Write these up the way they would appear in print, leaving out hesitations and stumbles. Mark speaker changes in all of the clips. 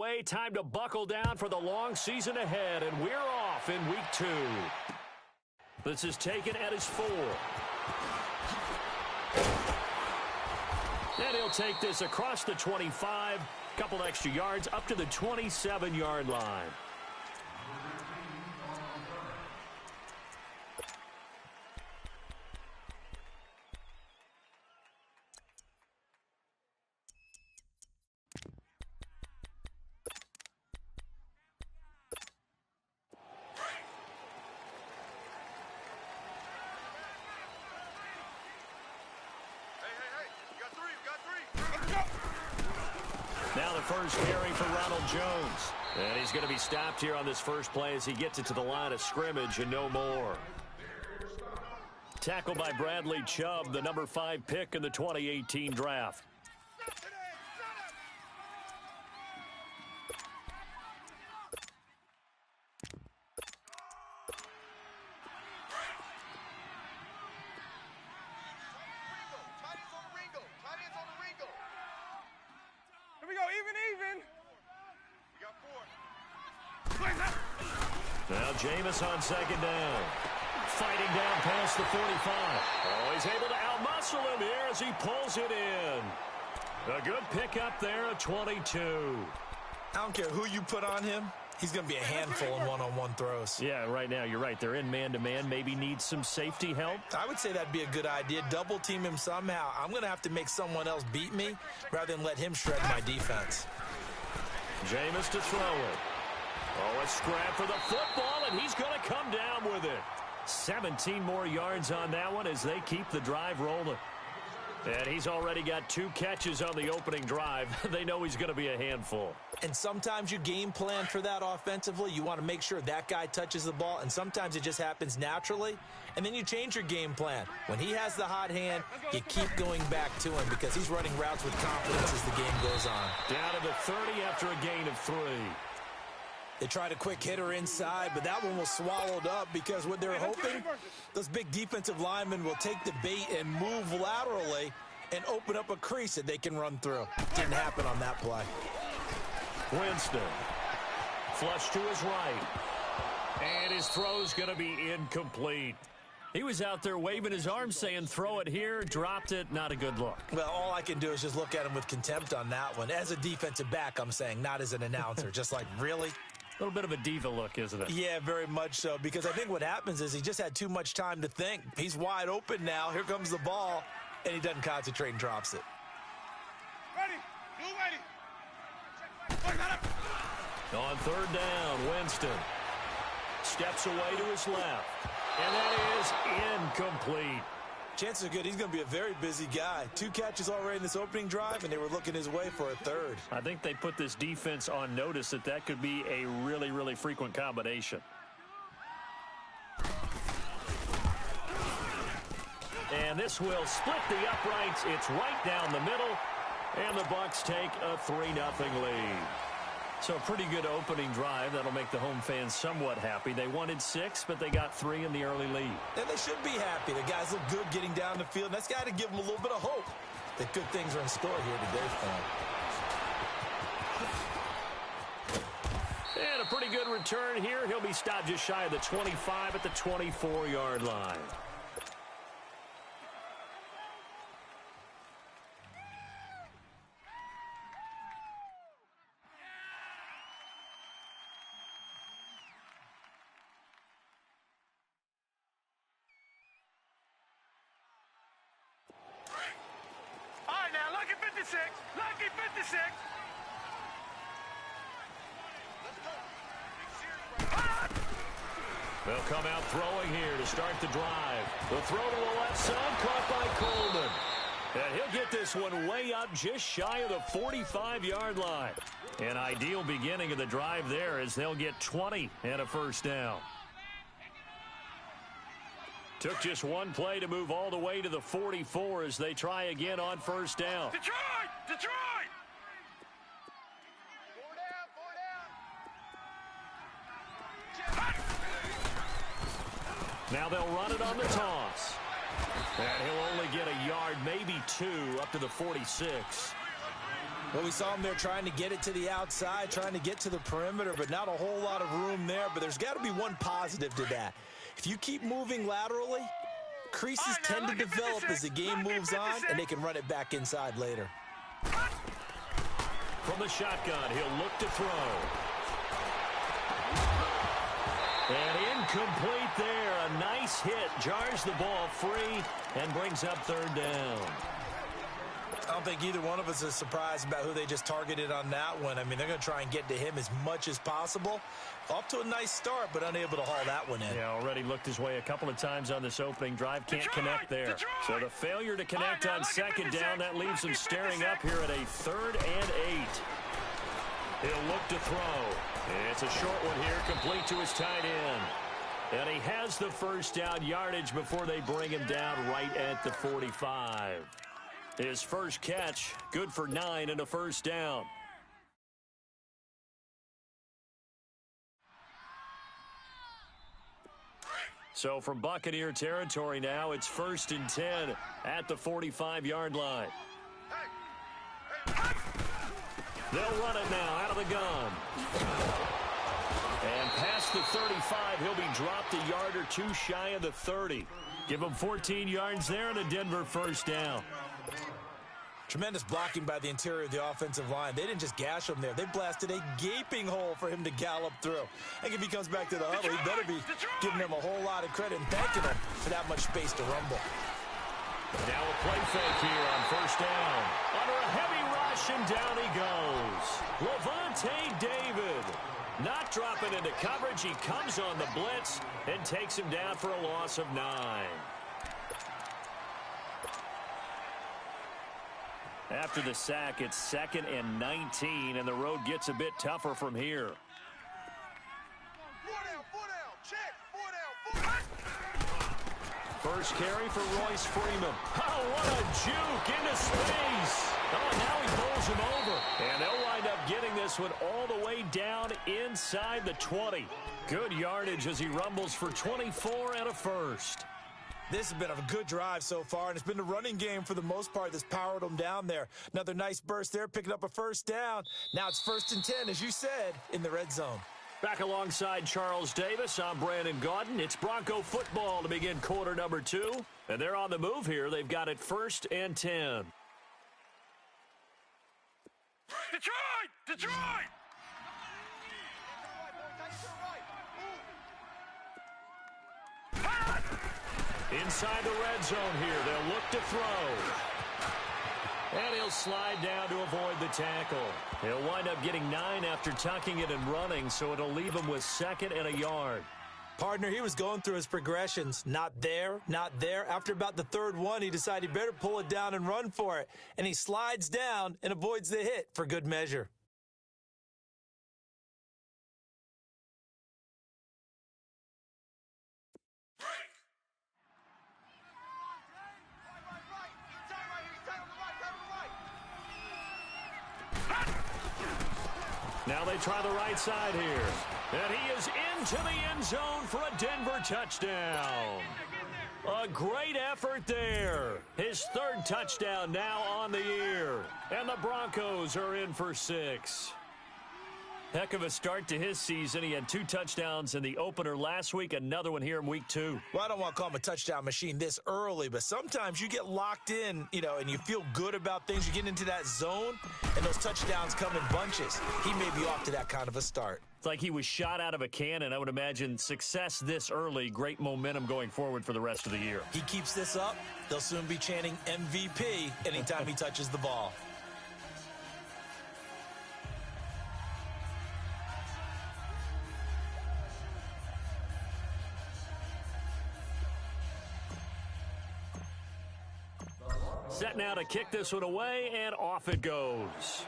Speaker 1: way. Time to buckle down for the long season ahead, and we're off in week 2. This is taken at his 4. And he'll take this across the 25, couple extra yards up to the 27-yard line. Now the first carry for Ronald Jones. And he's going to be stopped here on this first play as he gets it to the line of scrimmage and no more. Tackled by Bradley Chubb, the number 5 pick in the 2018 draft. Now Jameis on second down. Fighting down past the 45. Oh, he's able to outmuscle him here as he pulls it in. A good pickup there at 22.
Speaker 2: I don't care who you put on him. He's going to be a handful in one-on-one throws.
Speaker 1: Yeah, right now, you're right. They're in man-to-man. Maybe needs some safety help.
Speaker 2: I would say that'd be a good idea. Double team him somehow. I'm going to have to make someone else beat me rather than let him shred my defense.
Speaker 1: Jameis to throw it. Oh, a scrap for the football, and he's going to come down with it. 17 more yards on that one as they keep the drive rolling. And he's already got 2 catches on the opening drive. They know he's going to be a handful.
Speaker 2: And sometimes you game plan for that offensively. You want to make sure that guy touches the ball, and sometimes it just happens naturally. And then you change your game plan. When he has the hot hand, you keep going back to him because he's running routes with confidence as the game goes on.
Speaker 1: Down to the 30 after a gain of 3.
Speaker 2: They tried a quick hitter inside, but that one was swallowed up because what they're hoping, those big defensive linemen will take the bait and move laterally and open up a crease that they can run through. Didn't happen on that play.
Speaker 1: Winston. Flush to his right. And his throw's going to be incomplete. He was out there waving his arms saying, throw it here, dropped it, not a good look.
Speaker 2: Well, all I can do is just look at him with contempt on that one. As a defensive back, I'm saying, not as an announcer. Just like, really?
Speaker 1: A little bit of a diva look, isn't it?
Speaker 2: Yeah, very much so, because I think what happens is he just had too much time to think. He's wide open now. Here comes the ball, and he doesn't concentrate and drops it.
Speaker 3: Ready. You ready.
Speaker 1: On third down, Winston steps away to his left, and that is incomplete.
Speaker 2: Chances are good he's going to be a very busy guy. 2 catches already in this opening drive, and they were looking his way for a third.
Speaker 1: I think they put this defense on notice that could be a really, really frequent combination. And this will split the uprights. It's right down the middle, and the Bucs take a 3-0 lead. So a pretty good opening drive. That'll make the home fans somewhat happy. They wanted 6, but they got 3 in the early lead.
Speaker 2: And they should be happy. The guys look good getting down the field. That's got to give them a little bit of hope that good things are in store here today for them.
Speaker 1: And a pretty good return here. He'll be stopped just shy of the 25 at the 24-yard line.
Speaker 3: Lucky 56. Lucky 56.
Speaker 1: They'll come out throwing here to start the drive. The throw to the left side, caught by Coleman. And he'll get this one way up just shy of the 45-yard line. An ideal beginning of the drive there as they'll get 20 and a first down. Took just one play to move all the way to the 44 as they try again on first down.
Speaker 3: Detroit! Detroit!
Speaker 1: Now they'll run it on the toss. And he'll only get a yard, maybe 2, up to the 46.
Speaker 2: Well, we saw him there trying to get it to the outside, trying to get to the perimeter, but not a whole lot of room there. But there's got to be one positive to that. If you keep moving laterally, creases tend to develop as the game moves on, and they can run it back inside later.
Speaker 1: From the shotgun, he'll look to throw. And incomplete there. A nice hit. Jars the ball free and brings up third down.
Speaker 2: I don't think either one of us is surprised about who they just targeted on that one. I mean, they're going to try and get to him as much as possible. Off to a nice start, but unable to haul that one in.
Speaker 1: Yeah, already looked his way a couple of times on this opening drive. Can't connect there. So the failure to connect on second down, that leaves him staring up here at a 3rd and 8. He'll look to throw. It's a short one here, complete to his tight end. And he has the first down yardage before they bring him down right at the 45. His first catch, good for 9 and a first down. So from Buccaneer territory now, it's 1st and 10 at the 45-yard line. They'll run it now out of the gun. And past the 35, he'll be dropped a yard or two shy of the 30. Give him 14 yards there and a Denver first down.
Speaker 2: Tremendous blocking by the interior of the offensive line. They didn't just gash him there. They blasted a gaping hole for him to gallop through. I think if he comes back to the huddle, he better be giving him a whole lot of credit and thanking him for that much space to rumble.
Speaker 1: Now a play fake here on first down. Under a heavy rush, and down he goes. Levante David not dropping into coverage. He comes on the blitz and takes him down for a loss of 9. After the sack, it's 2nd and 19, and the road gets a bit tougher from here.
Speaker 3: 4 down, check, 4 down.
Speaker 1: First carry for Royce Freeman. Oh, what a juke into space. Oh, now he bowls him over. And they'll wind up getting this one all the way down inside the 20. Good yardage as he rumbles for 24 and a first.
Speaker 2: This has been a good drive so far, and it's been the running game for the most part that's powered them down there. Another nice burst there, picking up a first down. Now it's 1st and 10, as you said, in the red zone.
Speaker 1: Back alongside Charles Davis, I'm Brandon Gaudin. It's Bronco football to begin quarter number 2. And they're on the move here. They've got it 1st and 10.
Speaker 3: Detroit! Detroit!
Speaker 1: Inside the red zone here, they'll look to throw. And he'll slide down to avoid the tackle. He'll wind up getting 9 after tucking it and running, so it'll leave him with 2nd and a yard.
Speaker 2: Partner, he was going through his progressions. Not there, not there. After about the 3rd one, he decided he better pull it down and run for it. And he slides down and avoids the hit for good measure.
Speaker 1: Now they try the right side here. And he is into the end zone for a Denver touchdown. A great effort there. His 3rd touchdown now on the year. And the Broncos are in for 6. Heck of a start to his season. He had 2 touchdowns in the opener last week, another one here in week 2.
Speaker 2: Well, I don't want to call him a touchdown machine this early, but sometimes you get locked in, and you feel good about things. You get into that zone, and those touchdowns come in bunches. He may be off to that kind of a start.
Speaker 1: It's like he was shot out of a cannon. I would imagine success this early, great momentum going forward for the rest of the year.
Speaker 2: He keeps this up, they'll soon be chanting MVP anytime he touches the ball.
Speaker 1: Set now to kick this one away, and off it goes.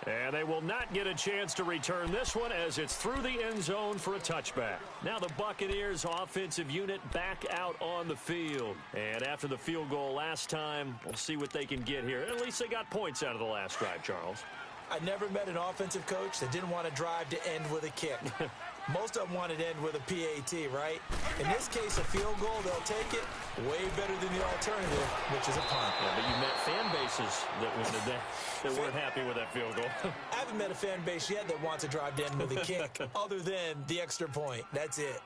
Speaker 1: And they will not get a chance to return this one as it's through the end zone for a touchback. Now the Buccaneers offensive unit back out on the field. And after the field goal last time, we'll see what they can get here. At least they got points out of the last drive, Charles.
Speaker 2: I never met an offensive coach that didn't want to drive to end with a kick. Most of them want it end with a PAT, right? In this case, a field goal, they'll take it way better than the alternative, which is a punt.
Speaker 1: Yeah, but you met fan bases that wanted that weren't happy with that field goal.
Speaker 2: I haven't met a fan base yet that wants to drive to end with a kick, other than the extra point. That's it.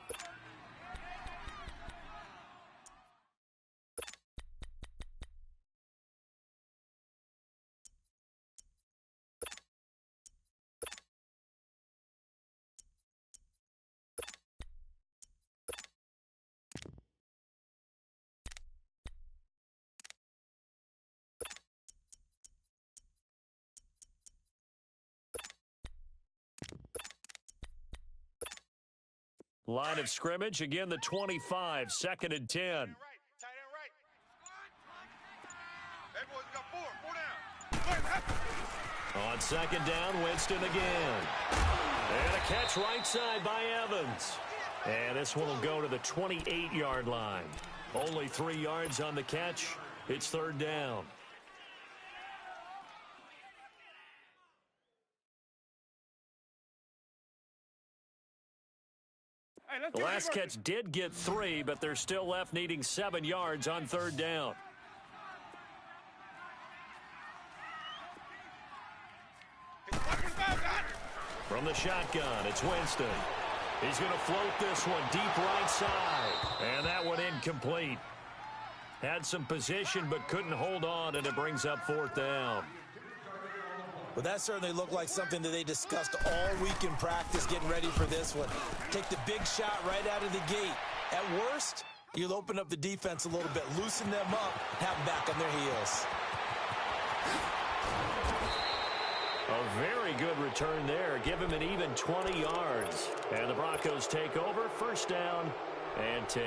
Speaker 1: Line of scrimmage, again the 25, 2nd and 10.
Speaker 3: Tight end right. Hey, boys, we got 4 down.
Speaker 1: On 2nd down, Winston again. And a catch right side by Evans. And this one will go to the 28-yard line. Only 3 yards on the catch. It's 3rd down. The last catch did get 3, but they're still left needing 7 yards on 3rd down. From the shotgun, it's Winston. He's going to float this one deep right side. And that one incomplete. Had some position, but couldn't hold on, and it brings up 4th down.
Speaker 2: Well, that certainly looked like something that they discussed all week in practice getting ready for this one. Take the big shot right out of the gate. At worst, you'll open up the defense a little bit, loosen them up, have them back on their heels.
Speaker 1: A very good return there. Give him an even 20 yards. And the Broncos take over, 1st down and 10.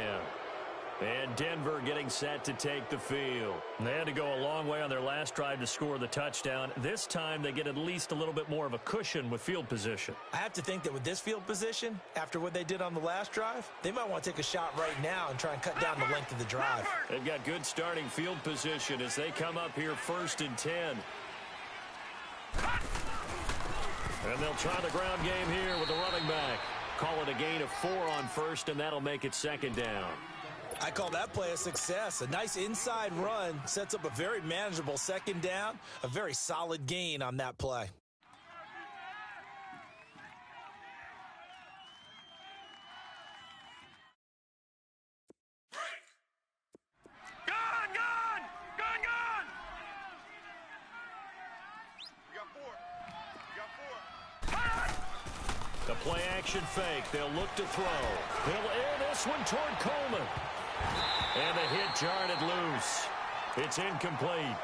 Speaker 1: And Denver getting set to take the field. They had to go a long way on their last drive to score the touchdown. This time they get at least a little bit more of a cushion with field position.
Speaker 2: I have to think that with this field position, after what they did on the last drive, they might want to take a shot right now and try and cut down the length of the drive.
Speaker 1: They've got good starting field position as they come up here 1st and 10. And they'll try the ground game here with the running back. Call it a gain of 4 on 1st, and that'll make it 2nd down.
Speaker 2: I call that play a success. A nice inside run sets up a very manageable 2nd down, a very solid gain on that play.
Speaker 3: Gun! We got 4.
Speaker 1: The play action fake. They'll look to throw. They'll air this one toward Coleman. And the hit jarred it loose. It's incomplete.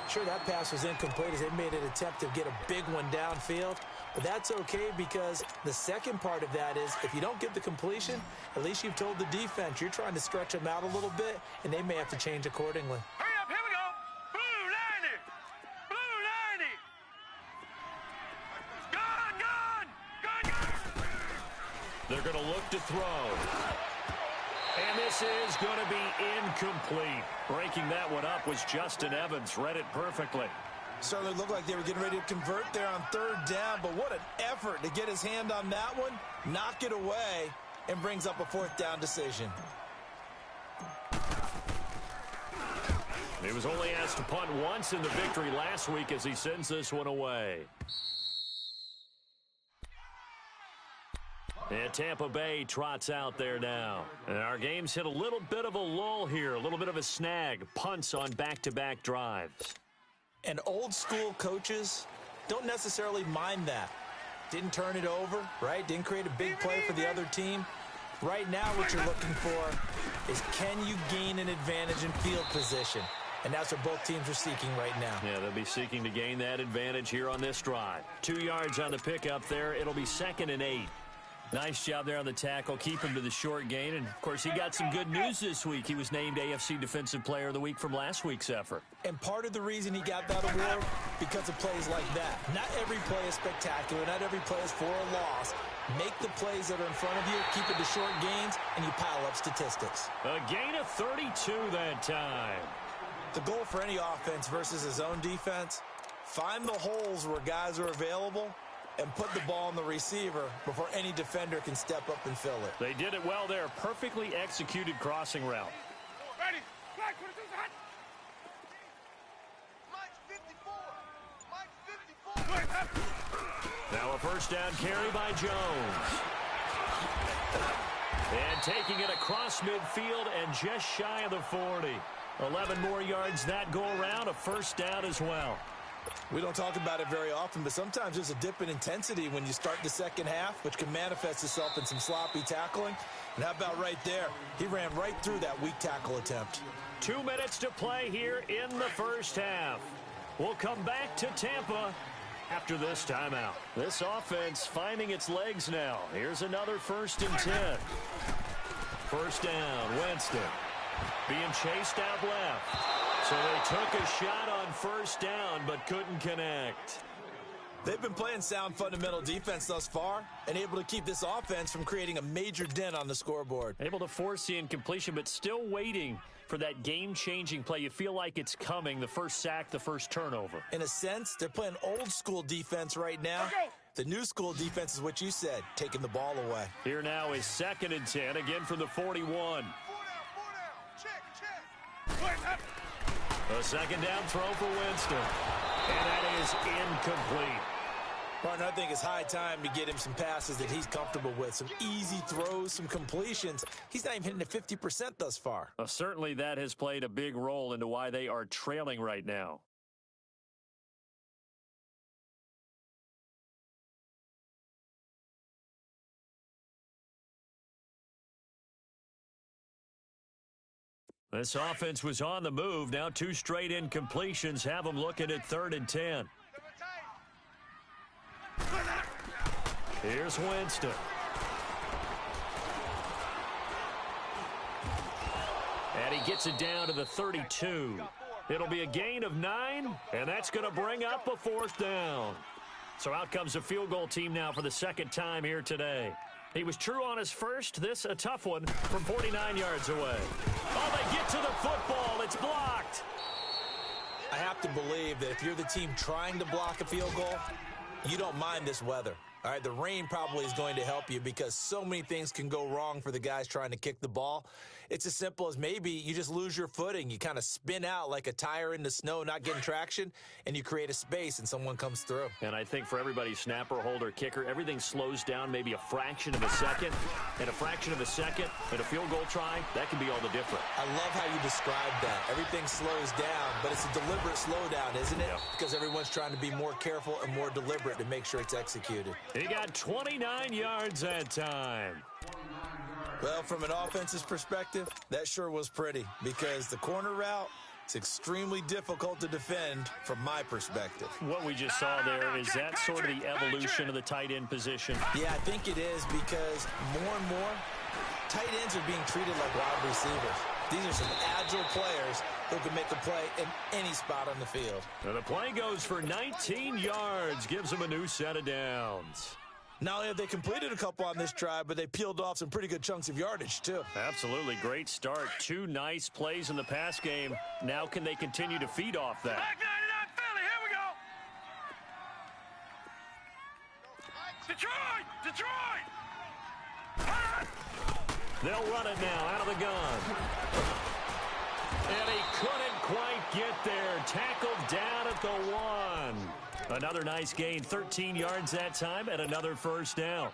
Speaker 2: Sure, that pass was incomplete as they made an attempt to get a big one downfield. But that's okay because the second part of that is if you don't get the completion, at least you've told the defense you're trying to stretch them out a little bit, and they may have to change accordingly.
Speaker 3: Hurry up, here we go. Blue 90. Gun!
Speaker 1: They're going to look to throw. And this is going to be incomplete. Breaking that one up was Justin Evans. Read it perfectly.
Speaker 2: Certainly looked like they were getting ready to convert there on 3rd down, but what an effort to get his hand on that one, knock it away, and brings up a 4th down decision.
Speaker 1: He was only asked to punt once in the victory last week as he sends this one away. And Tampa Bay trots out there now. And our game's hit a little bit of a lull here, a little bit of a snag. Punts on back-to-back drives.
Speaker 2: And old-school coaches don't necessarily mind that. Didn't turn it over, right? Didn't create a big play for the other team. Right now what you're looking for is can you gain an advantage in field position? And that's what both teams are seeking right now.
Speaker 1: Yeah, they'll be seeking to gain that advantage here on this drive. 2 yards on the pickup there. It'll be 2nd and 8. Nice job there on the tackle. Keep him to the short gain. And, of course, he got some good news this week. He was named AFC Defensive Player of the Week from last week's effort.
Speaker 2: And part of the reason he got that award, because of plays like that. Not every play is spectacular. Not every play is for a loss. Make the plays that are in front of you, keep it to short gains, and you pile up statistics.
Speaker 1: A gain of 32 that time.
Speaker 2: The goal for any offense versus his own defense, find the holes where guys are available and put the ball on the receiver before any defender can step up and fill it.
Speaker 1: They did it well there. Perfectly executed crossing route.
Speaker 3: Ready. Flag 22's hot. Mike's 54. Mike's 54.
Speaker 1: Now a first down carry by Jones. And taking it across midfield and just shy of the 40. 11 more yards that go around. A first down as well.
Speaker 2: We don't talk about it very often, but sometimes there's a dip in intensity when you start the second half, which can manifest itself in some sloppy tackling. And how about right there? He ran right through that weak tackle attempt.
Speaker 1: 2 minutes to play here in the first half. We'll come back to Tampa after this timeout. This offense finding its legs now. Here's another 1st and 10. First down, Winston. Being chased out left. So they took a shot on first down, but couldn't connect.
Speaker 2: They've been playing sound fundamental defense thus far and able to keep this offense from creating a major dent on the scoreboard.
Speaker 1: Able to force the incompletion, but still waiting for that game-changing play. You feel like it's coming, the first sack, the first turnover.
Speaker 2: In a sense, they're playing old-school defense right now. The new school defense is what you said, taking the ball away.
Speaker 1: Here now is 2nd and 10, again from the 41.
Speaker 3: 4 down. Check.
Speaker 1: A second down throw for Winston. And that is incomplete.
Speaker 2: Partner, I think it's high time to get him some passes that he's comfortable with. Some easy throws, some completions. He's not even hitting the 50% thus far.
Speaker 1: Certainly that has played a big role into why they are trailing right now. This offense was on the move. Now 2 straight incompletions have them looking at 3rd and 10. Here's Winston. And he gets it down to the 32. It'll be a gain of 9, and that's going to bring up a 4th down. So out comes the field goal team now for the 2nd time here today. He was true on his first. This a tough one from 49 yards away. Oh, they get to the football. It's blocked.
Speaker 2: I have to believe that if you're the team trying to block a field goal, you don't mind this weather. All right, the rain probably is going to help you because so many things can go wrong for the guys trying to kick the ball. It's as simple as maybe you just lose your footing. You kind of spin out like a tire in the snow, not getting traction, and you create a space and someone comes through.
Speaker 1: And I think for everybody, snapper, holder, kicker, everything slows down maybe a fraction of a second. And a fraction of a second and a field goal try, that can be all the difference.
Speaker 2: I love how you described that. Everything slows down, but it's a deliberate slowdown, isn't it?
Speaker 1: Yeah.
Speaker 2: Because everyone's trying to be more careful and more deliberate to make sure it's executed.
Speaker 1: He got 29 yards that time.
Speaker 2: Well, from an offense's perspective, that sure was pretty because the corner route is extremely difficult to defend from my perspective.
Speaker 1: What we just saw there, is that sort of the evolution of the tight end position?
Speaker 2: Yeah, I think it is because more and more tight ends are being treated like wide receivers. These are some agile players who can make a play in any spot on the field.
Speaker 1: And the play goes for 19 yards, gives them a new set of downs.
Speaker 2: Not only have they completed a couple on this drive, but they peeled off some pretty good chunks of yardage, too.
Speaker 1: Absolutely. Great start. 2 nice plays in the pass game. Now can they continue to feed off that?
Speaker 3: Back 99 Philly, here we go. Detroit!
Speaker 1: They'll run it now out of the gun. And he couldn't quite get there. Tackled down at the 1. Another nice gain, 13 yards that time, and another first down.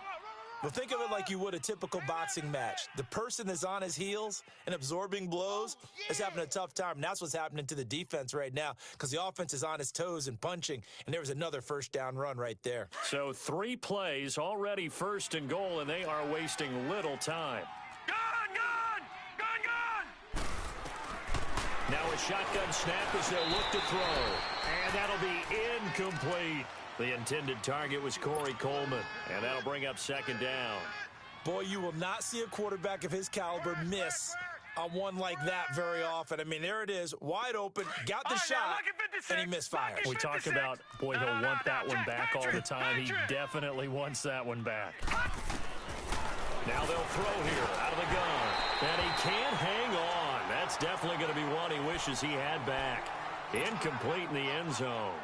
Speaker 2: Well, think of it like you would a typical boxing match. The person that's on his heels and absorbing blows is having a tough time. And that's what's happening to the defense right now because the offense is on its toes and punching, and there was another first down run right there.
Speaker 1: So 3 plays, already 1st and goal, and they are wasting little time.
Speaker 3: Gun!
Speaker 1: Now a shotgun snap as they'll look to throw. And that'll be incomplete. The intended target was Corey Coleman. And that'll bring up 2nd down.
Speaker 2: Boy, you will not see a quarterback of his caliber miss on one like that very often. I mean, there it is, wide open, got the shot, and he misfires.
Speaker 1: We talk about, boy, he'll want that one back all the time. He definitely wants that one back. Now they'll throw here out of the gun. And he can't hang on. That's definitely going to be one he wishes he had back. Incomplete in the end zone.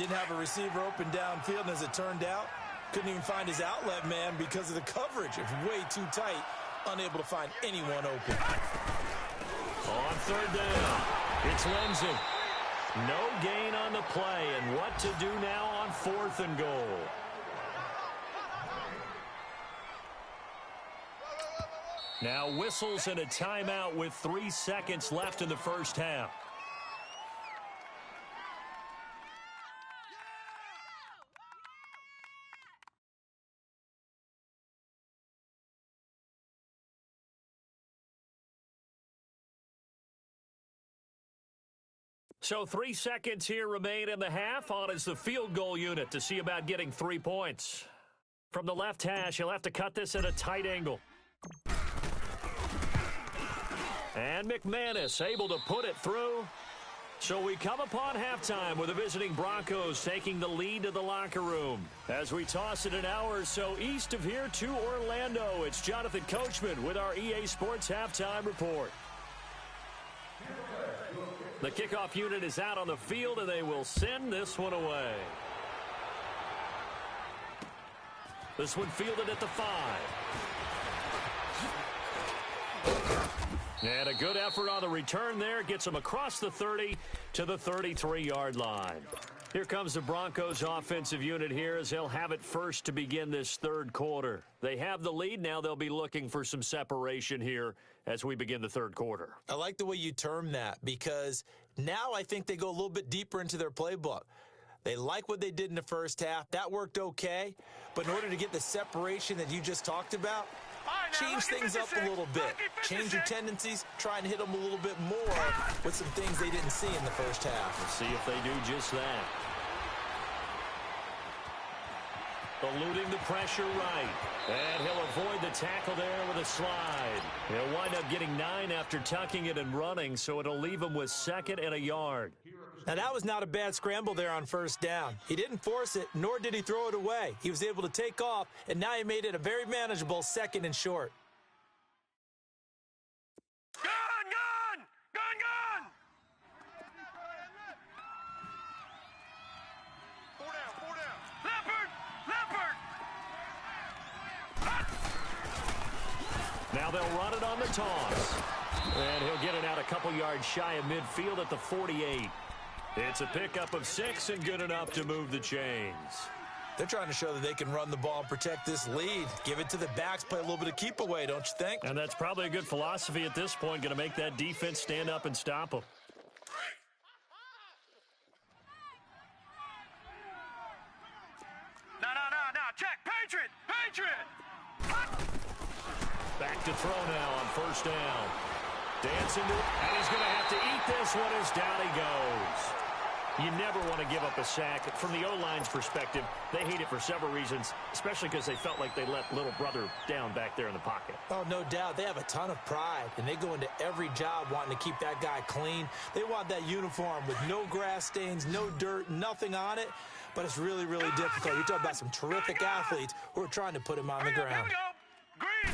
Speaker 2: Didn't have a receiver open downfield, and as it turned out, couldn't even find his outlet man because of the coverage. It was way too tight, unable to find anyone open.
Speaker 1: On third down, it's Lindsey. No gain on the play, and what to do now on 4th and goal. Now whistles and a timeout with 3 seconds left in the first half. So 3 seconds here remain in the half. On is the field goal unit to see about getting 3 points. From the left hash, he'll have to cut this at a tight angle. And McManus able to put it through. So we come upon halftime with the visiting Broncos taking the lead to the locker room. As we toss it an hour or so east of here to Orlando, it's Jonathan Coachman with our EA Sports Halftime Report. The kickoff unit is out on the field, and they will send this one away. This one fielded at the 5. And a good effort on the return there. Gets them across the 30 to the 33-yard line. Here comes the Broncos offensive unit here as they'll have it first to begin this third quarter. They have the lead. Now they'll be looking for some separation here as we begin the third quarter.
Speaker 2: I like the way you term that because now I think they go a little bit deeper into their playbook. They like what they did in the first half. That worked okay. But in order to get the separation that you just talked about, change things up a little bit. Change your tendencies. Try and hit them a little bit more with some things they didn't see in the first half.
Speaker 1: Let's see if they do just that. Eluding the pressure right. And he'll avoid the tackle there with a slide. He'll wind up getting 9 after tucking it and running, so it'll leave him with 2nd and a yard.
Speaker 2: Now, that was not a bad scramble there on first down. He didn't force it, nor did he throw it away. He was able to take off, and now he made it a very manageable 2nd and short.
Speaker 3: Gun! Four down. Leopard!
Speaker 1: Now they'll run it on the toss. And he'll get it out a couple yards shy of midfield at the 48. It's a pickup of 6 and good enough to move the chains.
Speaker 2: They're trying to show that they can run the ball and protect this lead. Give it to the backs, play a little bit of keep away, don't you think?
Speaker 1: And that's probably a good philosophy at this point, going to make that defense stand up and stop them.
Speaker 3: No. Check. Patriot!
Speaker 1: Back to throw now on first down. Dancing to it, and he's going to have to eat this one as down he goes. You never want to give up a sack. From the O-line's perspective, they hate it for several reasons, especially because they felt like they let little brother down back there in the pocket.
Speaker 2: Oh, no doubt. They have a ton of pride, and they go into every job wanting to keep that guy clean. They want that uniform with no grass stains, no dirt, nothing on it, but it's really, really difficult. You're talking about some terrific athletes who are trying to put him on the ground.
Speaker 3: Here we go. Green.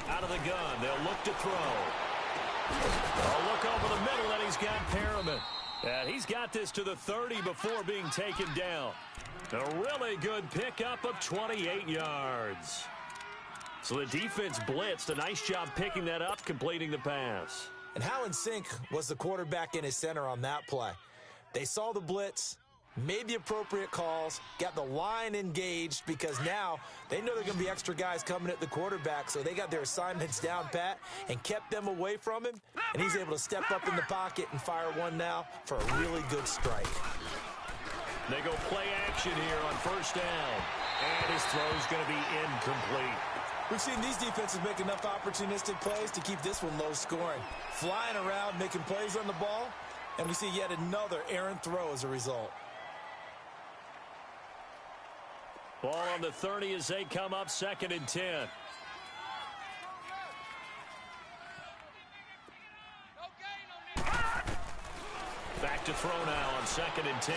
Speaker 1: Out of the gun, they'll look to throw. A look over the middle, and he's got Perriman. And he's got this to the 30 before being taken down. A really good pickup of 28 yards. So the defense blitzed. A nice job picking that up, completing the pass.
Speaker 2: And how in sync was the quarterback and his center on that play? They saw the blitz, made the appropriate calls, got the line engaged because now they know there are going to be extra guys coming at the quarterback, so they got their assignments down pat and kept them away from him, and he's able to step up in the pocket and fire one now for a really good strike.
Speaker 1: They go play action here on first down, and his throw's going to be incomplete.
Speaker 2: We've seen these defenses make enough opportunistic plays to keep this one low scoring. Flying around, making plays on the ball, and we see yet another errant throw as a result.
Speaker 1: Ball on the 30 as they come up 2nd and 10. Back to throw now on 2nd and 10.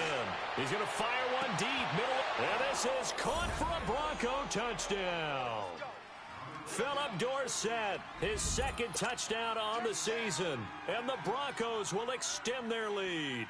Speaker 1: He's going to fire one deep, middle. And this is caught for a Bronco touchdown. Philip Dorsett, his 2nd touchdown on the season. And the Broncos will extend their lead.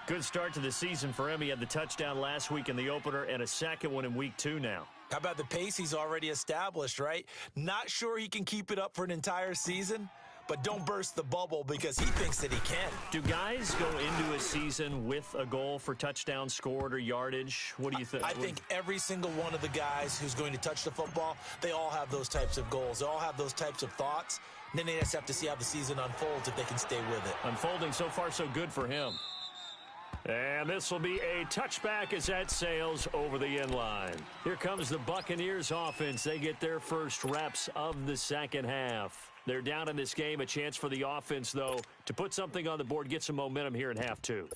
Speaker 1: Good start to the season for him. He had the touchdown last week in the opener and a second one in week 2 now.
Speaker 2: How about the pace he's already established, right? Not sure he can keep it up for an entire season, but don't burst the bubble because he thinks that he can.
Speaker 1: Do guys go into a season with a goal for touchdown scored or yardage? What do you think?
Speaker 2: I think every single one of the guys who's going to touch the football, they all have those types of goals. They all have those types of thoughts. And then they just have to see how the season unfolds if they can stay with it.
Speaker 1: Unfolding so far so good for him. And this will be a touchback as that sails over the end line. Here comes the Buccaneers offense. They get their first reps of the second half. They're down in this game. A chance for the offense, though, to put something on the board, get some momentum here in half 2.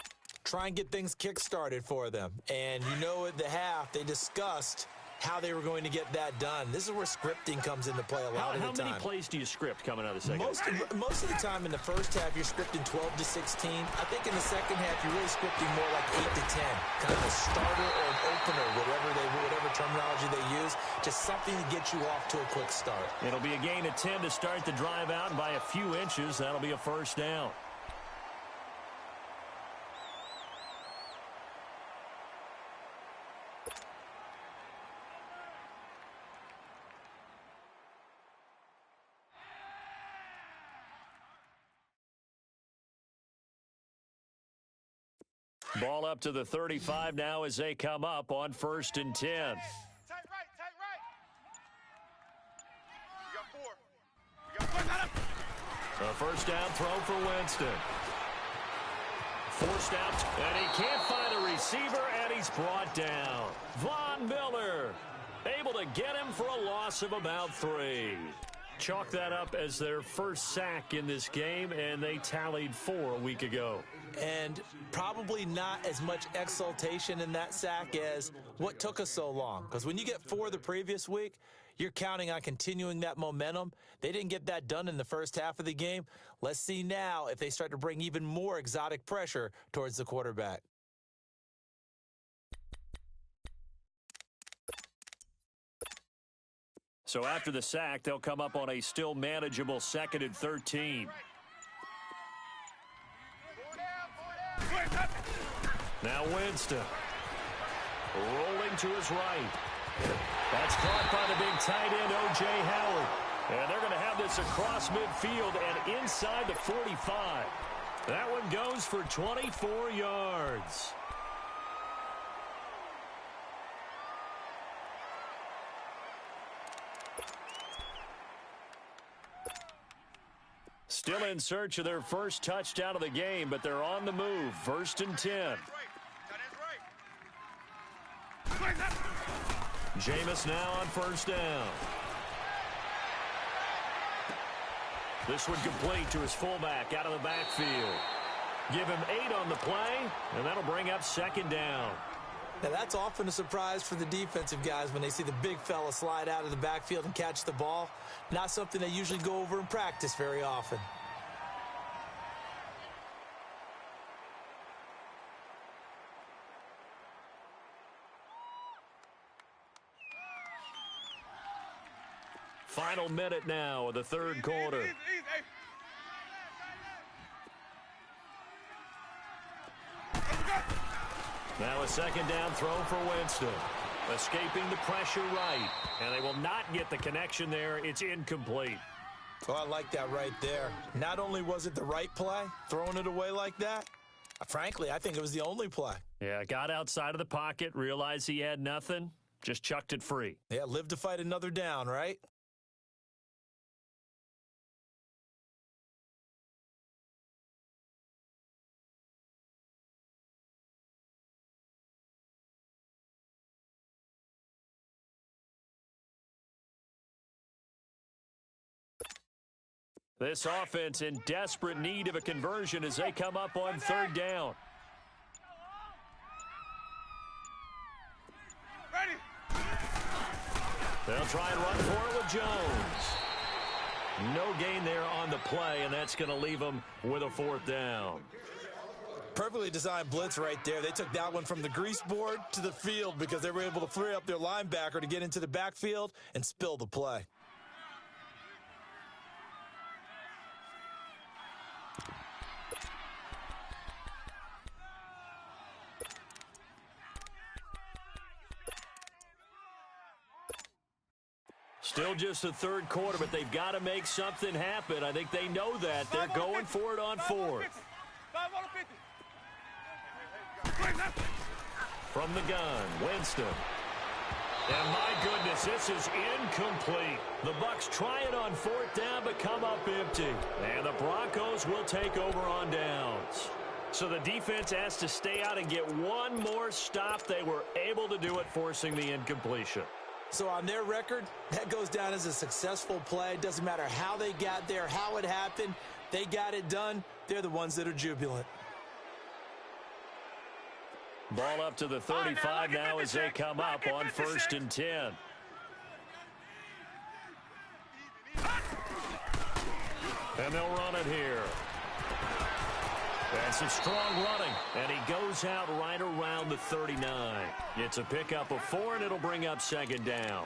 Speaker 2: Try and get things kick-started for them. And you know at the half, they discussed how they were going to get that done. This is where scripting comes into play a lot of the time.
Speaker 1: How many plays do you script coming out of the second half?
Speaker 2: Most of the time in the first half, you're scripting 12 to 16. I think in the second half, you're really scripting more like 8 to 10. Kind of a starter or an opener, whatever terminology they use. Just something to get you off to a quick start.
Speaker 1: It'll be a gain of 10 to start the drive out, and by a few inches, that'll be a first down. Ball up to the 35 now as they come up on 1st and 10.
Speaker 3: Tight right, tight right. You got 4. You got 4.
Speaker 1: A first down throw for Winston. Forced out, and he can't find a receiver, and he's brought down. Von Miller able to get him for a loss of about 3. Chalk that up as their first sack in this game, and they tallied 4 a week ago.
Speaker 2: And probably not as much exultation in that sack as what took us so long. Because when you get 4 the previous week, you're counting on continuing that momentum. They didn't get that done in the first half of the game. Let's see now if they start to bring even more exotic pressure towards the quarterback.
Speaker 1: So after the sack, they'll come up on a still manageable 2nd and 13. Now Winston rolling to his right. That's caught by the big tight end, O.J. Howard. And they're going to have this across midfield and inside the 45. That one goes for 24 yards. Still in search of their first touchdown of the game, but they're on the move. 1st and 10. Jameis now on 1st down. This would complete to his fullback out of the backfield. Give him 8 on the play, and that'll bring up 2nd down.
Speaker 2: Now, that's often a surprise for the defensive guys when they see the big fella slide out of the backfield and catch the ball. Not something they usually go over in practice very often.
Speaker 1: Final minute now of the 3rd quarter. Now a 2nd down throw for Winston. Escaping the pressure right. And they will not get the connection there. It's incomplete.
Speaker 2: Well, I like that right there. Not only was it the right play, throwing it away like that, frankly, I think it was the only play.
Speaker 1: Yeah, got outside of the pocket, realized he had nothing, just chucked it free.
Speaker 2: Yeah, live to fight another down, right?
Speaker 1: This offense in desperate need of a conversion as they come up on 3rd down.
Speaker 3: Ready.
Speaker 1: They'll try and run for it with Jones. No gain there on the play, and that's going to leave them with a 4th down.
Speaker 2: Perfectly designed blitz right there. They took that one from the grease board to the field because they were able to free up their linebacker to get into the backfield and spill the play.
Speaker 1: Still just the third quarter, but they've got to make something happen. I think they know that. They're going for it on fourth. From the gun, Winston. And my goodness, this is incomplete. The Bucs try it on fourth down, but come up empty. And the Broncos will take over on downs. So the defense has to stay out and get one more stop. They were able to do it, forcing the incompletion.
Speaker 2: So on their record, that goes down as a successful play. It doesn't matter how they got there, how it happened. They got it done. They're the ones that are jubilant.
Speaker 1: Ball up to the 35 now as they come up on 1st and 10. And they'll run it here. And some strong running. And he goes out right around the 39. It's a pickup of 4, and it'll bring up 2nd down.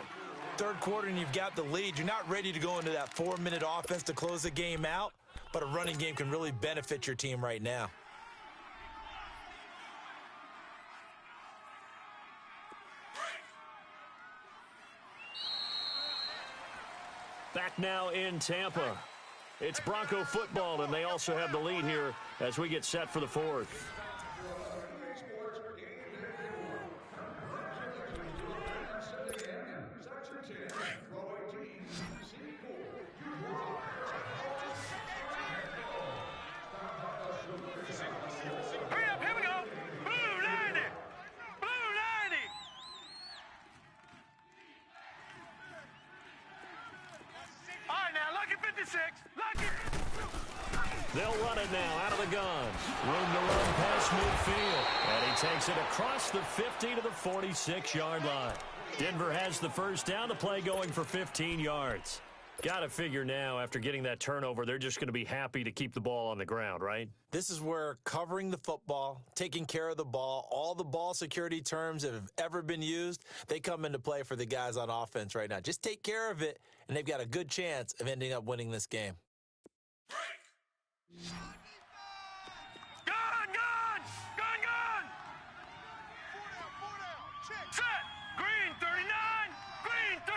Speaker 2: Third quarter, and you've got the lead. You're not ready to go into that 4-minute offense to close the game out, but a running game can really benefit your team right now.
Speaker 1: Back now in Tampa. It's Bronco football, and they also have the lead here as we get set for the fourth.
Speaker 3: Hurry up, here we go. Blue 90. Blue 90. All right, now, lucky 56. Lucky.
Speaker 1: They'll run it now out of the gun. Room to run past midfield. And he takes it across the 50 to the 46-yard line. Denver has the first down. The play going for 15 yards. Got to figure now, after getting that turnover, they're just going to be happy to keep the ball on the ground, right?
Speaker 2: This is where covering the football, taking care of the ball, all the ball security terms that have ever been used, they come into play for the guys on offense right now. Just take care of it, and they've got a good chance of ending up winning this game.
Speaker 3: Gun, gun. Gun, gun. Set. Green 39. Green 39.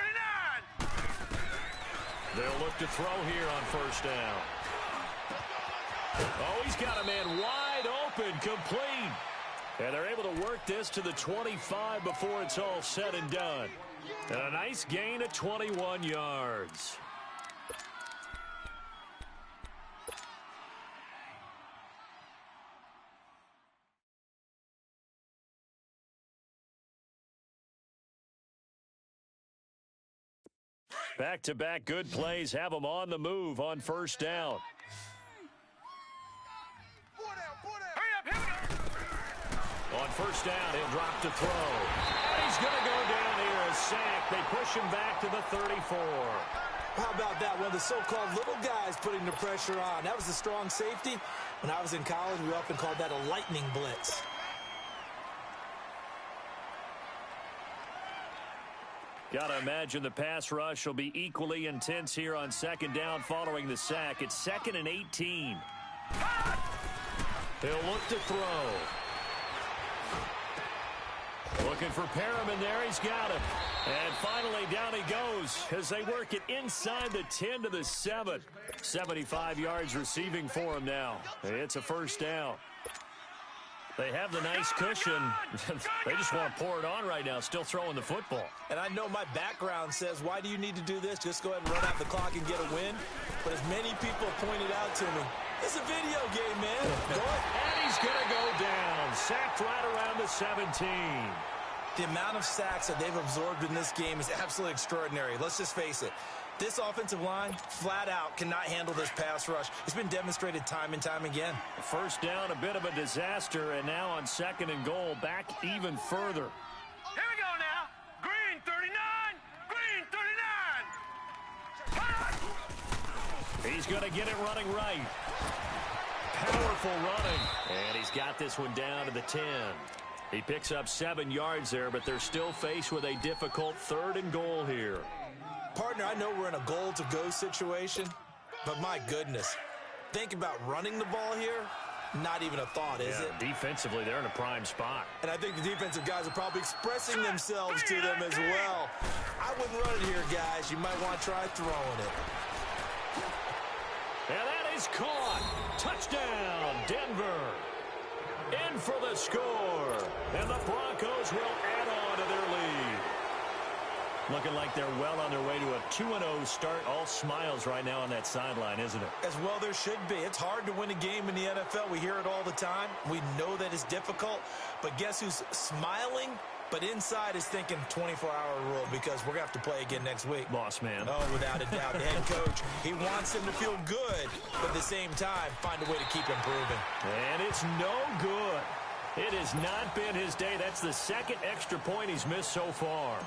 Speaker 1: They'll look to throw here on first down. Oh, he's got a man wide open, complete. And they're able to work this to the 25 before it's all said and done. And a nice gain of 21 yards. Back-to-back good plays have them on the move on first down.
Speaker 3: Hurry up, here we go.
Speaker 1: On first down, he'll drop to throw. And he's going to go down here, a sack. They push him back to the 34.
Speaker 2: How about that? One of the so-called little guys putting the pressure on. That was a strong safety. When I was in college, we often called that a lightning blitz.
Speaker 1: Got to imagine the pass rush will be equally intense here on second down following the sack. It's 2nd and 18. He'll look to throw. Looking for Perriman there. He's got it. And finally down he goes as they work it inside the 10 to the 7. 75 yards receiving for him now. It's a first down. They have the nice cushion. They just want to pour it on right now, still throwing the football.
Speaker 2: And I know my background says, why do you need to do this? Just go ahead and run out the clock and get a win. But as many people pointed out to me, it's a video game, man. Go ahead.
Speaker 1: And he's going to go down. Sacked right around the 17.
Speaker 2: The amount of sacks that they've absorbed in this game is absolutely extraordinary. Let's just face it. This offensive line, flat out, cannot handle this pass rush. It's been demonstrated time and time again.
Speaker 1: First down, a bit of a disaster, and now on 2nd and goal, back even further.
Speaker 3: Here we go now. Green 39. Green 39.
Speaker 1: He's going to get it running right. Powerful running. And he's got this one down to the 10. He picks up 7 yards there, but they're still faced with a difficult 3rd and goal here.
Speaker 2: Partner, I know we're in a goal-to-go situation, but my goodness, think about running the ball here. Not even a thought, is it?
Speaker 1: Defensively, they're in a prime spot.
Speaker 2: And I think the defensive guys are probably expressing themselves to them as well. I wouldn't run it here, guys. You might want to try throwing it.
Speaker 1: And that is caught. Touchdown, Denver. In for the score. And the Broncos will add on to their lead. Looking like they're well on their way to a 2-0 start. All smiles right now on that sideline, isn't it?
Speaker 2: As well there should be. It's hard to win a game in the NFL. We hear it all the time. We know that it's difficult. But guess who's smiling? But inside is thinking 24-hour rule because we're going to have to play again next week.
Speaker 1: Boss man.
Speaker 2: Oh, without a doubt. The head coach, he wants them to feel good, but at the same time, find a way to keep improving.
Speaker 1: And it's no good. It has not been his day. That's the second extra point he's missed so far.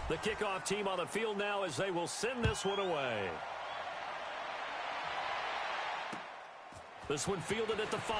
Speaker 1: The kickoff team on the field now as they will send this one away. This one fielded at the 5.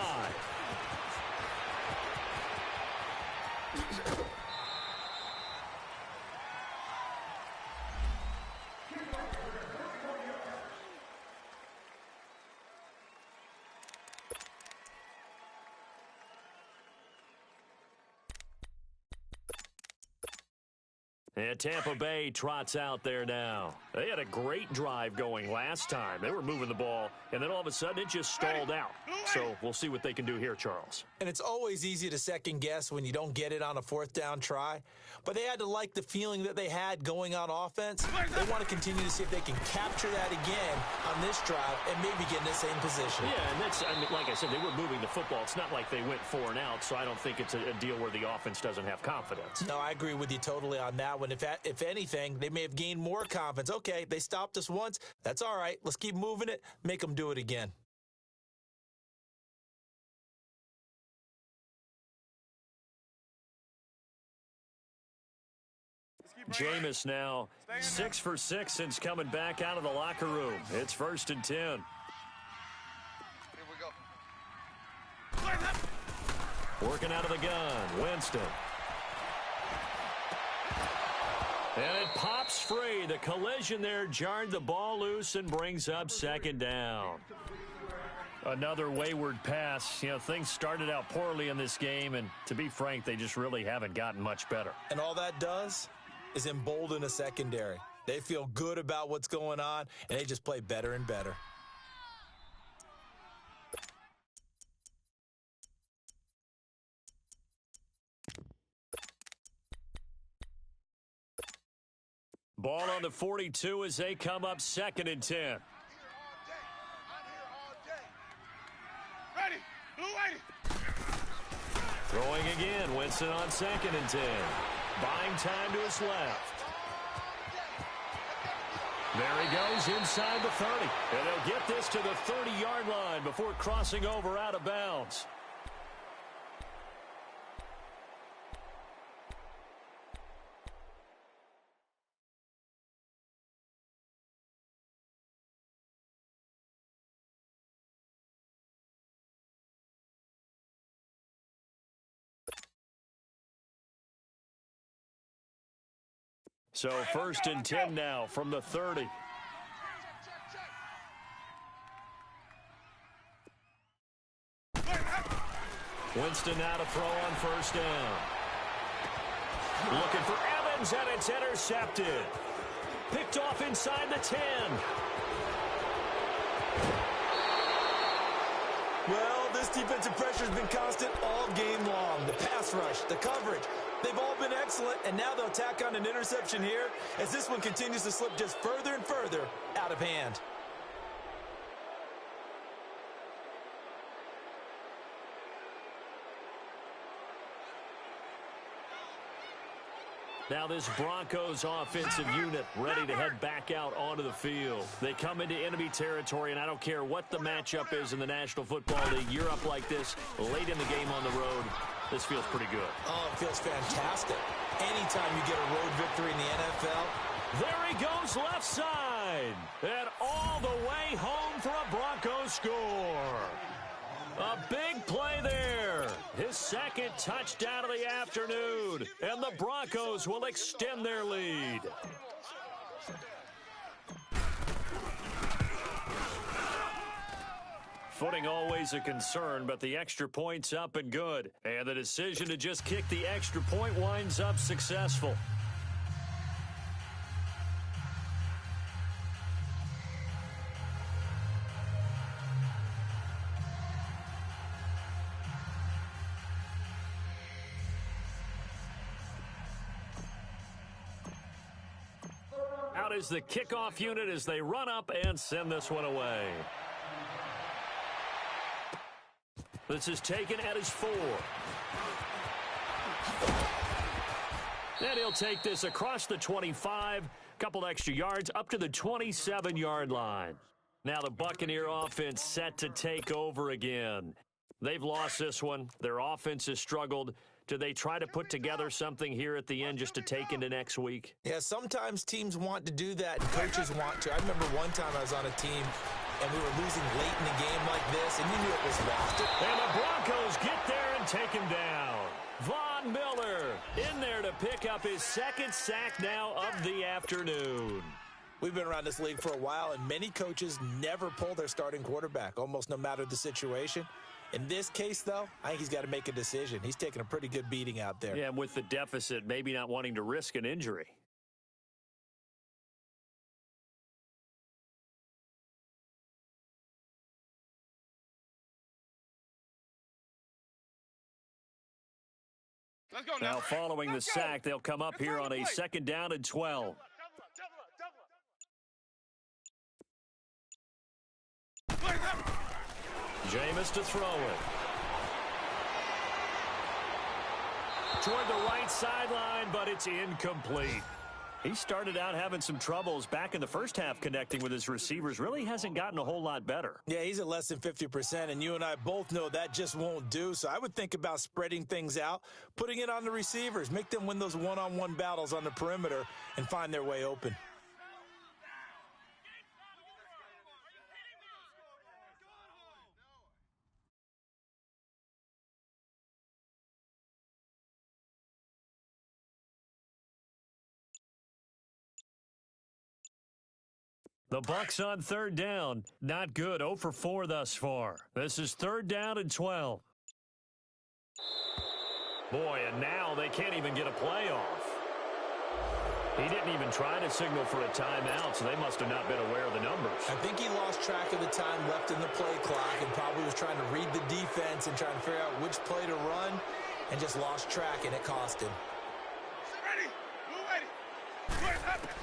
Speaker 1: And Tampa Bay trots out there now. They had a great drive going last time. They were moving the ball, and then all of a sudden it just stalled out. So we'll see what they can do here, Charles.
Speaker 2: And it's always easy to second guess when you don't get it on a 4th down try. But they had to like the feeling that they had going on offense. They want to continue to see if they can capture that again on this drive and maybe get in the same position.
Speaker 1: Yeah, and that's, like I said, they were moving the football. It's not like they went 4 and out, so I don't think it's a deal where the offense doesn't have confidence.
Speaker 2: No, I agree with you totally on that one. If anything, they may have gained more confidence. Okay, they stopped us once. That's all right. Let's keep moving it. Make them do it again.
Speaker 1: Jameis now 6 for 6 since coming back out of the locker room. It's 1st and 10.
Speaker 3: Here we go.
Speaker 1: Working out of the gun, Winston. And it pops free. The collision there jarred the ball loose and brings up 2nd down. Another wayward pass. You know, things started out poorly in this game, and to be frank, they just really haven't gotten much better.
Speaker 2: And all that does is embolden a secondary. They feel good about what's going on, and they just play better and better.
Speaker 1: Ball on the 42 as they come up 2nd and 10.
Speaker 3: Ready. Blue ready.
Speaker 1: Throwing again. Winston on 2nd and 10. Buying time to his left. There he goes inside the 30. And they'll get this to the 30-yard line before crossing over out of bounds. So 1st and 10 now from the 30. Winston now to throw on 1st down. Looking for Evans, and it's intercepted. Picked off inside the 10.
Speaker 2: Well, this defensive pressure has been constant all game long. The pass rush, the coverage, they've all been excellent, and now they'll tack on an interception here as this one continues to slip just further and further out of hand.
Speaker 1: Now this Broncos offensive unit ready to head back out onto the field. They come into enemy territory, and I don't care what the matchup is in the National Football League. You're up like this late in the game on the road. This feels pretty good.
Speaker 2: Oh, it feels fantastic. Anytime you get a road victory in the NFL.
Speaker 1: There he goes left side. And all the way home for a Broncos score. A big play there. His 2nd touchdown of the afternoon. And the Broncos will extend their lead. Footing always a concern, but the extra point's up and good. And the decision to just kick the extra point winds up successful. Out is the kickoff unit as they run up and send this one away. This is taken at his 4. And he'll take this across the 25, couple extra yards up to the 27-yard line. Now the Buccaneer offense set to take over again. They've lost this one. Their offense has struggled. Do they try to put together something here at the end just to take into next week?
Speaker 2: Yeah, sometimes teams want to do that and coaches want to. I remember one time I was on a team and we were losing late in the game like this, and you knew it was lost.
Speaker 1: And the Broncos get there and take him down. Von Miller in there to pick up his second sack now of the afternoon.
Speaker 2: We've been around this league for a while, and many coaches never pull their starting quarterback, almost no matter the situation. In this case, though, I think he's got to make a decision. He's taking a pretty good beating out there.
Speaker 1: Yeah, and with the deficit, maybe not wanting to risk an injury.
Speaker 3: Let's go
Speaker 1: Now following the sack, they'll come up here on a 2nd down and 12. Jameis to throw it. Toward the right sideline, but it's incomplete. He started out having some troubles back in the first half connecting with his receivers. Really hasn't gotten a whole lot better.
Speaker 2: Yeah, he's at less than 50%, and you and I both know that just won't do. So I would think about spreading things out, putting it on the receivers, make them win those one-on-one battles on the perimeter and find their way open.
Speaker 1: The Bucs on 3rd down. Not good. 0 for 4 thus far. This is 3rd down and 12. Boy, and now they can't even get a play off. He didn't even try to signal for a timeout, so they must have not been aware of the numbers.
Speaker 2: I think he lost track of the time left in the play clock and probably was trying to read the defense and trying to figure out which play to run and just lost track, and it cost him.
Speaker 3: Ready? We're ready. What's happening?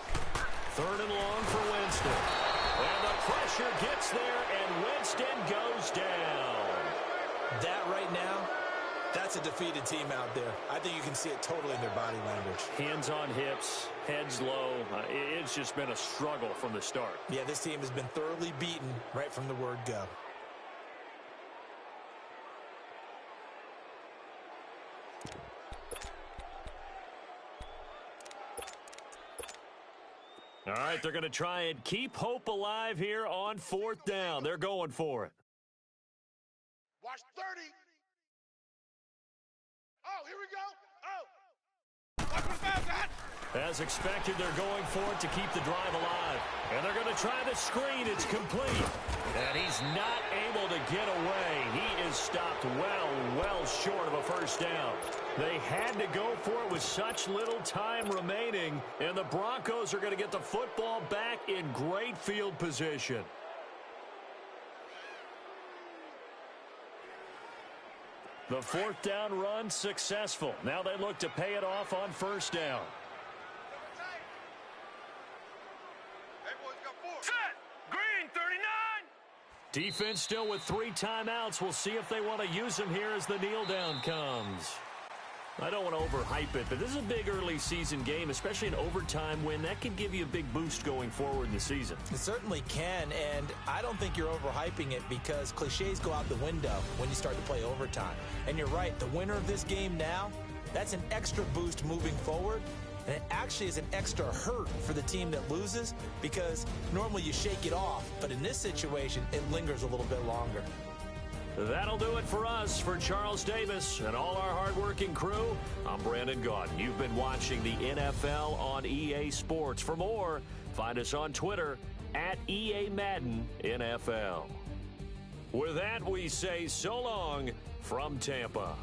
Speaker 1: 3rd and long for Winston. And the pressure gets there, and Winston goes down.
Speaker 2: That right now, that's a defeated team out there. I think you can see it totally in their body language.
Speaker 1: Hands on hips, heads low. It's just been a struggle from the start.
Speaker 2: Yeah, this team has been thoroughly beaten right from the word go.
Speaker 1: All right, they're going to try and keep hope alive here on 4th down. They're going for it.
Speaker 3: Watch 30. Oh, here we go. Oh. Watch what's fast, that.
Speaker 1: As expected, they're going for it to keep the drive alive. And they're going to try the screen. It's complete. And he's not able to get away. He is stopped well short of a 1st down. They had to go for it with such little time remaining. And the Broncos are going to get the football back in great field position. The 4th down run successful. Now they look to pay it off on 1st down.
Speaker 3: Set. Green 39.
Speaker 1: Defense still with 3 timeouts. We'll see if they want to use them here as the kneel down comes. I don't want to overhype it, but this is a big early season game, especially an overtime win. That can give you a big boost going forward in the season.
Speaker 2: It certainly can, and I don't think you're overhyping it because cliches go out the window when you start to play overtime. And you're right, the winner of this game now, that's an extra boost moving forward, and it actually is an extra hurt for the team that loses because normally you shake it off, but in this situation, it lingers a little bit longer.
Speaker 1: That'll do it for us. For Charles Davis and all our hardworking crew, I'm Brandon Gaudin. You've been watching the NFL on EA Sports. For more, find us on Twitter @EA Madden NFL. With that, we say so long from Tampa.